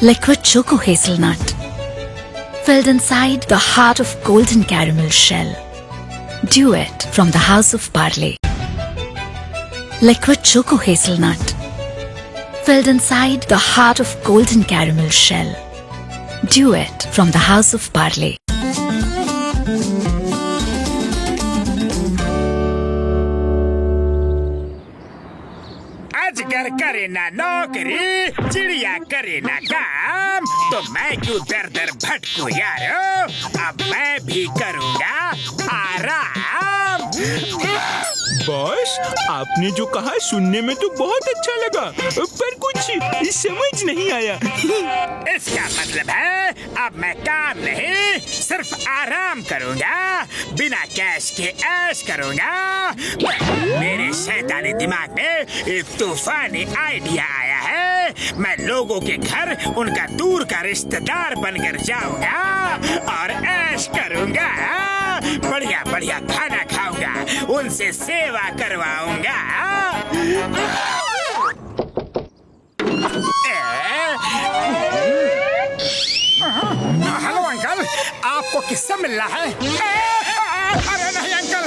Liquid Choco Hazelnut, filled inside the heart of golden caramel shell. Duet from the House of Parle. Liquid Choco Hazelnut, filled inside the heart of golden caramel shell. Duet from the House of Parle. अजगर करे ना नौकरी, चिड़िया करे ना काम, तो मैं क्यों दर दर भटकूं यारो। अब मैं भी करूँगा आराम। बॉस, आपने जो कहा सुनने में तो बहुत अच्छा लगा, पर कुछ समझ नहीं आया। इसका मतलब है अब मैं काम नहीं सिर्फ आराम करूँगा, बिना कैश के ऐश करूँगा। मेरे शैतानी दिमाग में एक तूफानी आइडिया आया है। मैं लोगों के घर उनका दूर का रिश्तेदार बनकर जाऊँगा और ऐश करूँगा। बढ़िया बढ़िया खाना खाऊंगा, उनसे सेवा करवाऊंगा। हेलो अंकल, आपको किससे मिलना है? अरे नहीं अंकल,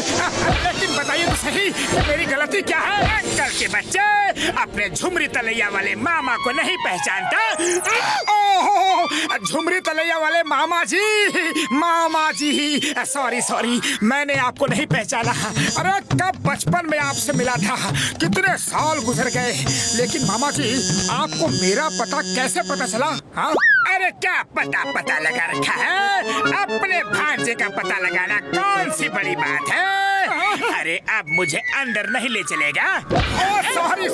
लेकिन बताइए तो सही मेरी गलती क्या है? अंकल के बच्चे अपने झुमरी तलैया वाले मामा को नहीं पहचानता। ओह, झुमरी तलैया वाले मामा जी, सॉरी, मैंने आपको नहीं पहचाना। अरे कब बचपन में आपसे मिला था, कितने साल गुजर गए, लेकिन मामा जी आपको मेरा पता कैसे पता चला? हाँ, अरे क्या पता लगा रखा है? अपने भांजे का पता लगाना कौन सी बड़ी बात है? अरे अब मुझे अंदर नहीं ले चलेगा?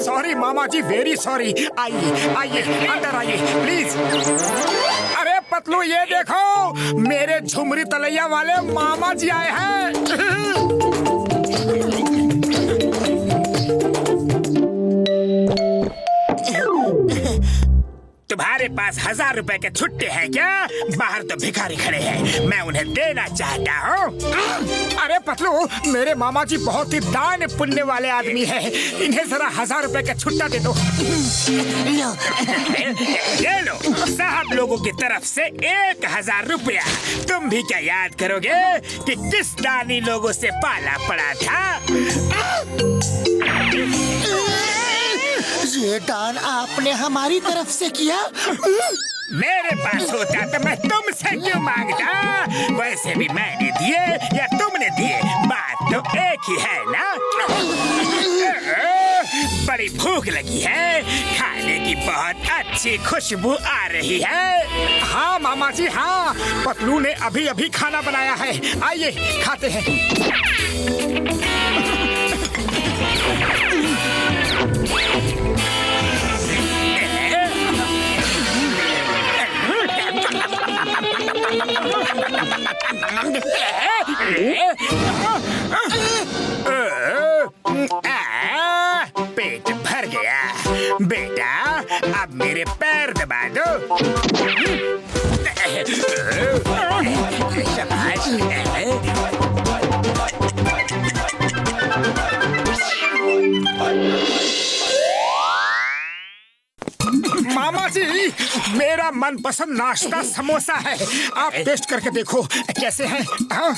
सॉरी मामा जी, वेरी सॉरी। आइए अंदर आइए प्लीज। अरे पतलू, ये देखो मेरे झुमरी तलैया वाले मामा जी आए हैं। तुम्हारे पास 1000 रुपए के छुट्टे हैं क्या? बाहर तो भिखारी खड़े हैं, मैं उन्हें देना चाहता हूँ। अरे पतलू, मेरे मामा जी बहुत ही दान पुण्य वाले आदमी हैं, इन्हें जरा 1000 रुपए का छुट्टा दे दो। ये लो साहब लोगों की तरफ से 1000 रुपया। तुम भी क्या याद करोगे कि किस दानी लोगों से पाला पड़ा था? ये दान आपने हमारी तरफ से किया? मेरे पास होता तो मैं तुमसे क्यों मांगता? वैसे भी मैंने दिए या तुमने दिए, बात तो एक ही है ना। बड़ी भूख लगी है, खाने की बहुत अच्छी खुशबू आ रही है। हाँ मामा जी हाँ, पतलू ने अभी खाना बनाया है, आइए खाते हैं। पेट भर गया बेटा, अब मेरे पैर दबा दो। शाबाश। मामा जी, मेरा मनपसंद नाश्ता समोसा है, आप टेस्ट करके देखो कैसे है। हाँ?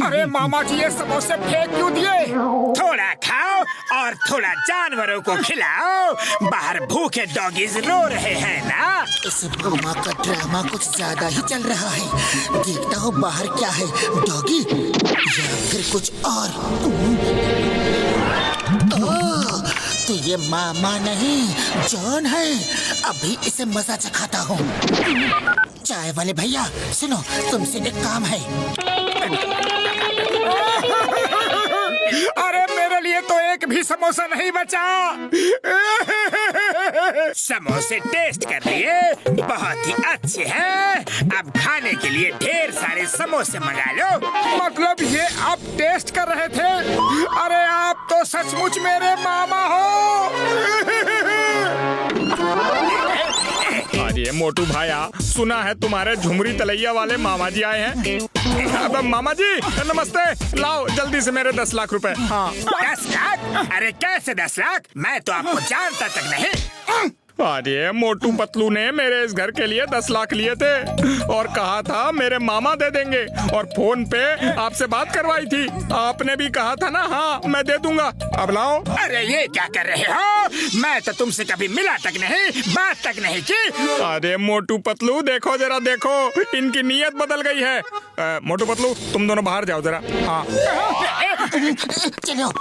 अरे मामा जी, ये समोसे फेंक क्यों दिए? थोड़ा खाओ और थोड़ा जानवरों को खिलाओ, बाहर भूखे डॉगीज रो रहे हैं ना। इस मामा का ड्रामा कुछ ज्यादा ही चल रहा है। देखता हूँ बाहर क्या है, डॉगी या फिर कुछ और। तो ये मामा नहीं जॉन है, अभी इसे मजा चखाता हूँ। चाय वाले भैया सुनो, तुमसे एक काम है। अरे मेरे लिए तो एक भी समोसा नहीं बचा। समोसे टेस्ट कर लिए, बहुत ही अच्छे हैं। अब खाने के लिए ढेर सारे समोसे मंगा लो। मतलब ये आप टेस्ट कर रहे थे? अरे आप तो सचमुच मेरे मामा हो। अरे मोटू भाया, सुना है तुम्हारे झुमरी तलैया वाले मामा जी आए हैं। अब मामा जी नमस्ते, लाओ जल्दी से मेरे 10 लाख रुपए। हाँ 10 लाख? अरे कैसे 10 लाख? मैं तो आपको जानता तक नहीं। अरे मोटू पतलू ने मेरे इस घर के लिए 10 लाख लिए थे और कहा था मेरे मामा दे देंगे, और फोन पे आपसे बात करवाई थी। आपने भी कहा था ना हाँ मैं दे दूंगा। अब लाओ। अरे ये क्या कर रहे हो? मैं तो तुमसे कभी मिला तक नहीं, बात तक नहीं की। अरे मोटू पतलू देखो जरा, देखो इनकी नीयत बदल गई है। मोटू पतलू तुम दोनों बाहर जाओ जरा। हाँ चलो।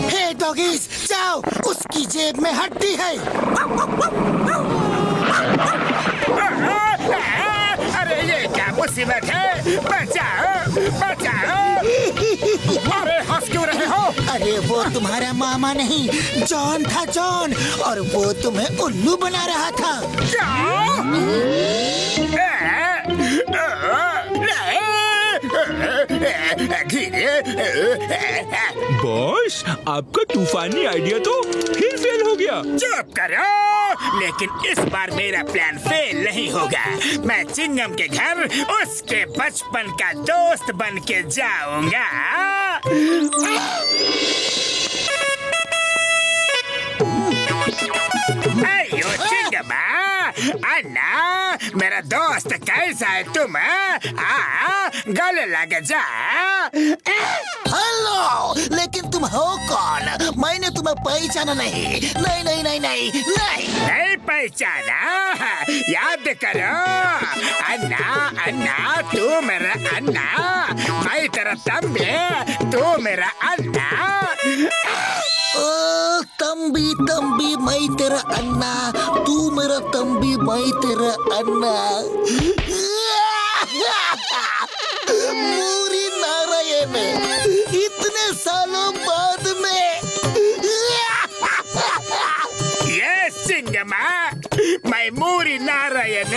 हे डॉगीज, जाओ, उसकी जेब में हड्डी है। अरे ये क्या मुसीबत है? बचाओ बचाओ। अरे हंस क्यों रहे हो? अरे वो तुम्हारा मामा नहीं, जॉन था, जॉन, और वो तुम्हें उल्लू बना रहा था। बॉस, आपका तूफानी आइडिया तो फिर फेल हो गया। चुप करो, लेकिन इस बार मेरा प्लान फेल नहीं होगा। मैं चिंगम के घर उसके बचपन का दोस्त बन के जाऊंगा। अयो चिंगमा, अन्ना मेरा दोस्त कैसा है तुम? गले लग जा। हेलो, लेकिन तुम हो कौन? मैंने तुम्हें पहचाना नहीं। नहीं नहीं नहीं नहीं नहीं नहीं पहचाना? याद करो, अन्ना अन्ना तू मेरा अन्ना, मैं तेरा तंबी, तू मेरा अन्ना। ओ तंबी तंबी, मैं तेरा अन्ना, तू मेरा तंबी, मैं तेरा अन्ना। मूरी नारायण, इतने सालों बाद में। ये सिंगमा, मैं मूरी नारायण,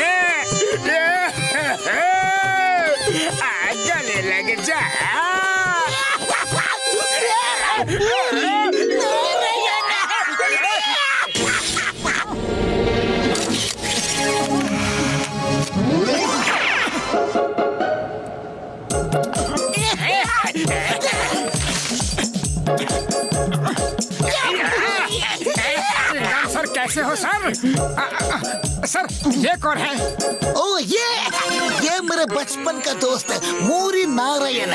गले लग जा। सर कैसे हो सर? सर ये कौन है? ओ ये मेरे बचपन का दोस्त है, मूरी नारायण।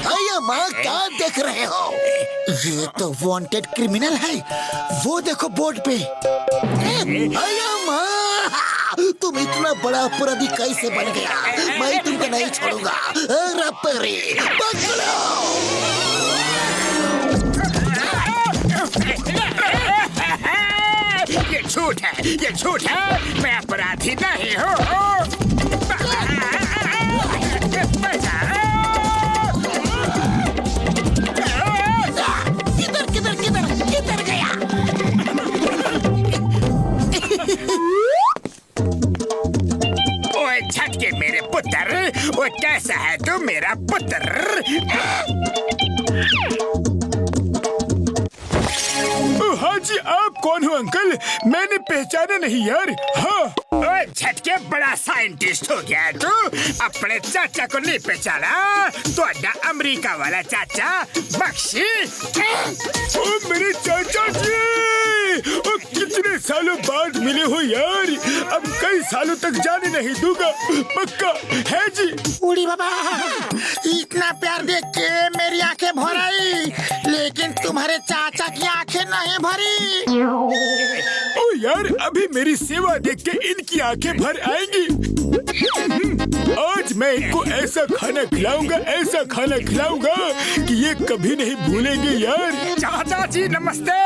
अया माँ, क्या देख रहे हो? ये तो वांटेड क्रिमिनल है। वो देखो बोर्ड पे। अया माँ, तुम इतना बड़ा अपराधी कैसे बन गया? मैं तुमको नहीं छोड़ूंगा। रपरी पकड़ो। ये झूठ है, ये झूठ है। मैं अपराधी नहीं हूँ। किधर किधर किधर किधर गया? ओए झटके मेरे पुत्र, वो कैसा है तू मेरा पुत्र? हाँ जी, आप कौन हो अंकल? मैंने पहचाना नहीं यार। हाँ ओए झटके, बड़ा साइंटिस्ट हो गया तू। अपने चाचा को नहीं पहचाना? तो अड्डा अमेरिका वाला चाचा बख्शी। ओ मेरे चाचा जी, ओ कितने सालों बाद मिले हो यार। अब कई सालों तक जाने नहीं दूंगा, पक्का है जी। उड़ी बाबा, इतना प्यार देख के मेरी आंखें भर आई, लेकिन तुम्हारे चाचा की आंखें नहीं भरी। ओ यार, अभी मेरी सेवा देख के इनकी आंखें भर आएंगी। आज मैं इनको ऐसा खाना खिलाऊंगा, ऐसा खाना खिलाऊंगा कि ये कभी नहीं भूलेंगे यार। चाचा जी नमस्ते।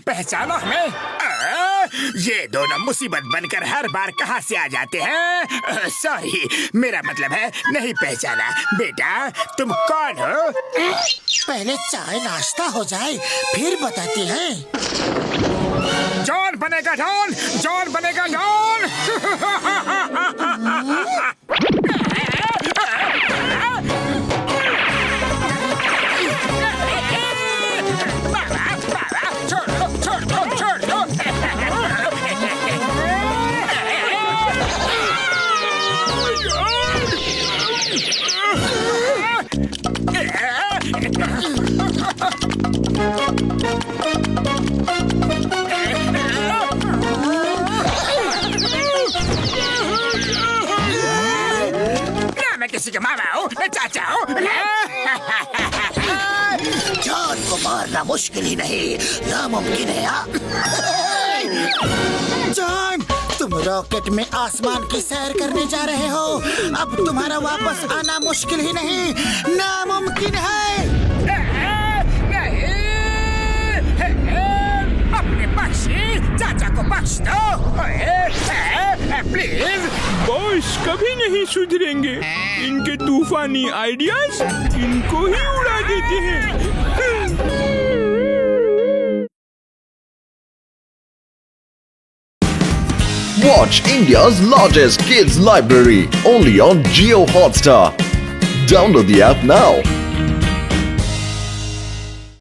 पहचाना हमें? ये दोनों मुसीबत बनकर हर बार कहाँ से आ जाते हैं? सॉरी, मेरा मतलब है नहीं पहचाना। बेटा तुम कौन हो? पहले चाय नाश्ता हो जाए फिर बताते हैं। जॉन बनेगा जॉन, जॉन बनेगा जॉन। छोड़ दो, छोड़ दो। मैं किसी का मामा हूँ, मैं चाचा हूँ। जॉन को मारना मुश्किल ही नहीं नामुमकिन है। जॉन, तुम रॉकेट में आसमान की सैर करने जा रहे हो। अब तुम्हारा वापस आना मुश्किल ही नहीं नामुमकिन है। अपने बख्शी चाचा को बख्श दो प्लीज। बॉस कभी नहीं सुधरेंगे। इनके तूफानी आइडियाज इनको ही उड़ा देते हैं। Watch India's largest kids library only on Jio Hotstar. Download the app now.